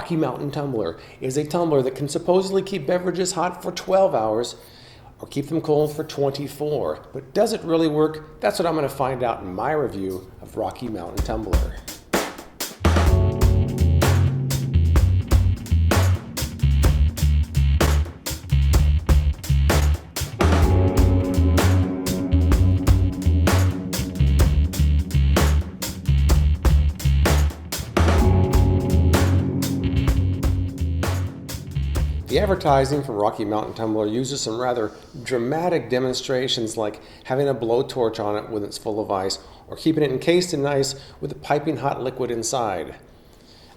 Rocky Mountain Tumbler is a tumbler that can supposedly keep beverages hot for 12 hours or keep them cold for 24. But does it really work? That's what I'm going to find out in my review of Rocky Mountain Tumbler. The advertising for Rocky Mountain Tumbler uses some rather dramatic demonstrations like having a blowtorch on it when it's full of ice or keeping it encased in ice with a piping hot liquid inside.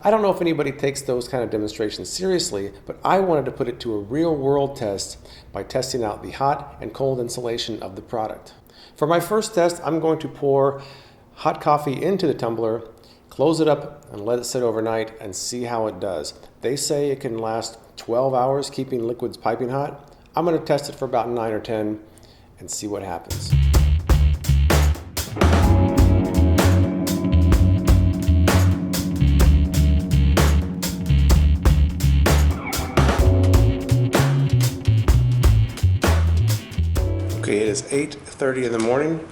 I don't know if anybody takes those kind of demonstrations seriously, but I wanted to put it to a real world test by testing out the hot and cold insulation of the product. For my first test, I'm going to pour hot coffee into the tumbler, close it up and let it sit overnight and see how it does. They say it can last 12 hours keeping liquids piping hot. I'm going to test it for about 9 or 10 and see what happens. Okay, it is 8:30 in the morning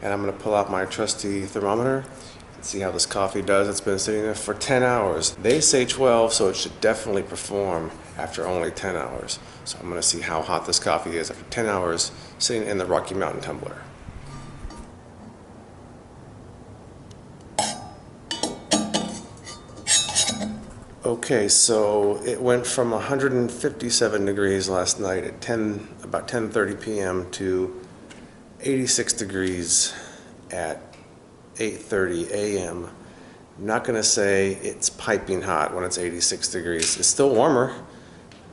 and I'm going to pull out my trusty thermometer and see how this coffee does. It's been sitting there for 10 hours. They say 12, so it should definitely perform after only 10 hours. So I'm going to see how hot this coffee is after 10 hours sitting in the Rocky Mountain Tumbler. Okay, so it went from 157 degrees last night at about 10:30 p.m. to 86 degrees at 8:30 a.m. I'm not going to say it's piping hot when it's 86 degrees. It's still warmer,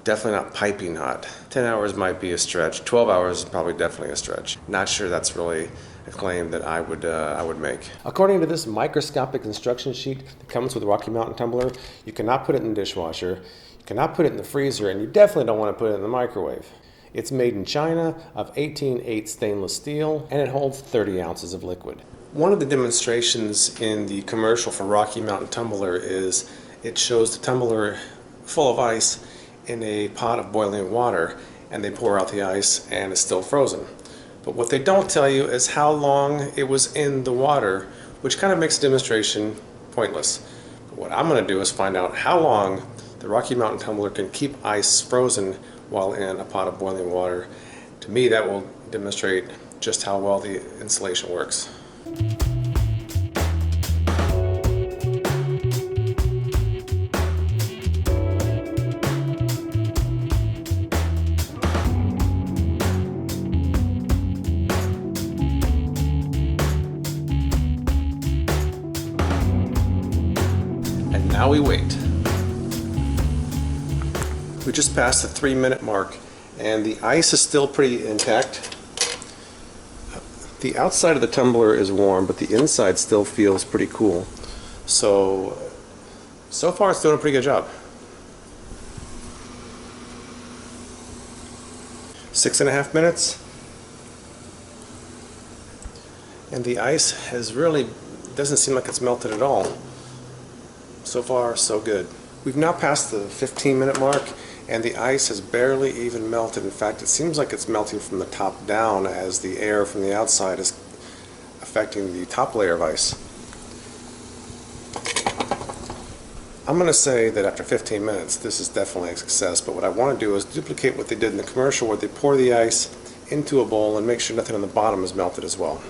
definitely not piping hot. 10 hours might be a stretch. 12 hours is probably definitely a stretch. Not sure that's really a claim that I would make. According to this microscopic instruction sheet that comes with the Rocky Mountain Tumbler, you cannot put it in the dishwasher, you cannot put it in the freezer, and you definitely don't want to put it in the microwave. It's made in China of 18/8 stainless steel, and it holds 30 ounces of liquid. One of the demonstrations in the commercial for Rocky Mountain Tumbler is it shows the tumbler full of ice in a pot of boiling water, and they pour out the ice and it's still frozen. But what they don't tell you is how long it was in the water, which kind of makes the demonstration pointless. But what I'm going to do is find out how long the Rocky Mountain Tumbler can keep ice frozen while in a pot of boiling water. To me, that will demonstrate just how well the insulation works. And now we wait. We just passed the 3-minute mark and the ice is still pretty intact. The outside of the tumbler is warm, but the inside still feels pretty cool. So far it's doing a pretty good job. 6.5 minutes. And the ice doesn't seem like it's melted at all. So far, so good. We've now passed the 15-minute mark, and the ice has barely even melted. In fact, it seems like it's melting from the top down as the air from the outside is affecting the top layer of ice. I'm going to say that after 15 minutes, this is definitely a success, but what I want to do is duplicate what they did in the commercial where they pour the ice into a bowl and make sure nothing on the bottom is melted as well.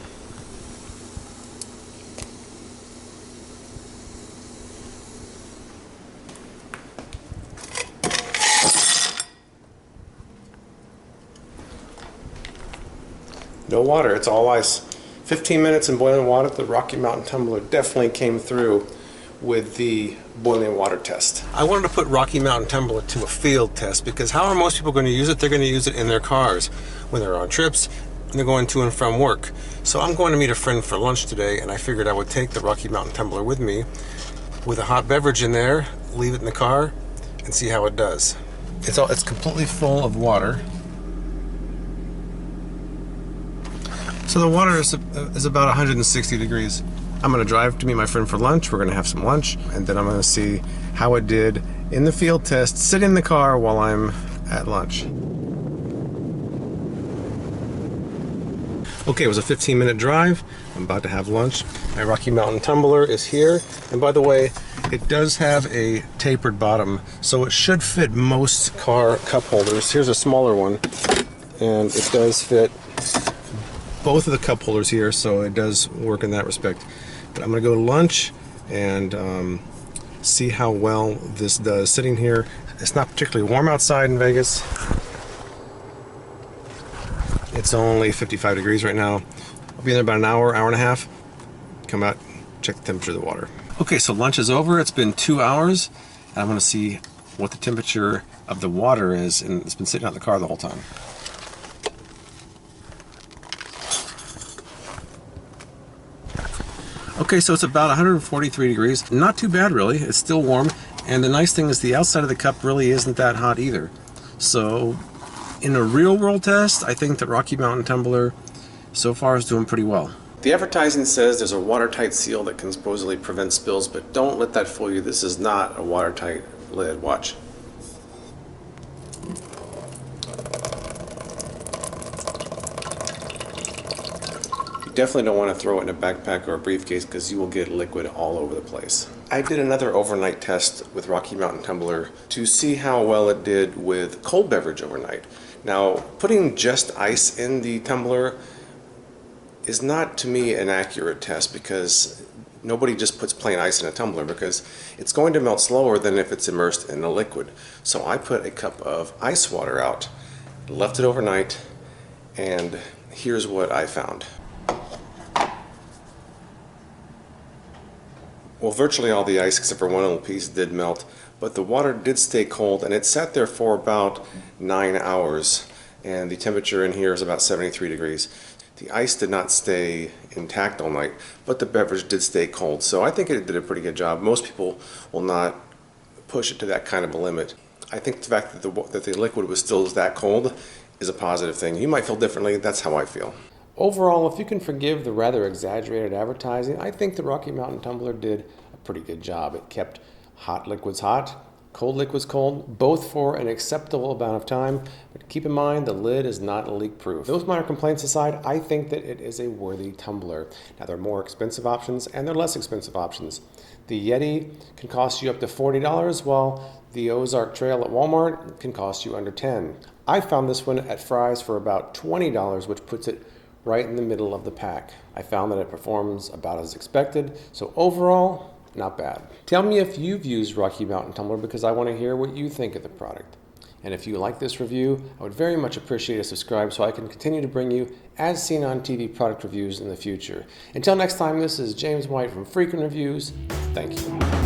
No water, it's all ice. 15 minutes in boiling water. The Rocky Mountain Tumbler definitely came through with the boiling water test. I wanted to put Rocky Mountain Tumbler to a field test because how are most people going to use it? They're going to use it in their cars when they're on trips and they're going to and from work. So I'm going to meet a friend for lunch today, and I figured I would take the Rocky Mountain Tumbler with me with a hot beverage in there, leave it in the car, and see how it does. It's completely full of water. So the water is about 160 degrees. I'm going to drive to meet my friend for lunch. We're going to have some lunch, and then I'm going to see how it did in the field test, sit in the car while I'm at lunch. Okay, it was a 15-minute drive. I'm about to have lunch. My Rocky Mountain Tumbler is here. And by the way, it does have a tapered bottom, so it should fit most car cup holders. Here's a smaller one, and it does fit both of the cup holders here, so it does work in that respect. But I'm gonna go to lunch and see how well this does. Sitting here, it's not particularly warm outside in Vegas. It's only 55 degrees right now. I'll be in there about an hour, hour and a half. Come out, check the temperature of the water. Okay, so lunch is over. It's been 2 hours. And I want to see what the temperature of the water is, and it's been sitting out in the car the whole time. Okay, so it's about 143 degrees. Not too bad, really. It's still warm. And the nice thing is the outside of the cup really isn't that hot either. So in a real world test, I think that Rocky Mountain Tumbler so far is doing pretty well. The advertising says there's a watertight seal that can supposedly prevent spills, but don't let that fool you. This is not a watertight lid. Watch. You definitely don't want to throw it in a backpack or a briefcase because you will get liquid all over the place. I did another overnight test with Rocky Mountain Tumbler to see how well it did with cold beverage overnight. Now, putting just ice in the tumbler is not, to me, an accurate test because nobody just puts plain ice in a tumbler because it's going to melt slower than if it's immersed in a liquid. So I put a cup of ice water out, left it overnight, and here's what I found. Well, virtually all the ice except for one little piece did melt, but the water did stay cold, and it sat there for about 9 hours, and the temperature in here is about 73 degrees. The ice did not stay intact all night, but the beverage did stay cold, so I think it did a pretty good job. Most people will not push it to that kind of a limit. I think the fact that the liquid was still that cold is a positive thing. You might feel differently. That's how I feel. Overall, if you can forgive the rather exaggerated advertising, I think the Rocky Mountain Tumbler did a pretty good job. It kept hot liquids hot, cold liquids cold, both for an acceptable amount of time. But keep in mind, the lid is not leak proof. Those minor complaints aside, I think that it is a worthy tumbler. Now, there are more expensive options and there are less expensive options. The Yeti can cost you up to $40, while the Ozark Trail at Walmart can cost you under $10. I found this one at Fry's for about $20, which puts it right in the middle of the pack. I found that it performs about as expected, so overall, not bad. Tell me if you've used Rocky Mountain Tumbler because I want to hear what you think of the product. And if you like this review, I would very much appreciate a subscribe so I can continue to bring you as seen on TV product reviews in the future. Until next time, this is James White from Freakin' Reviews. Thank you.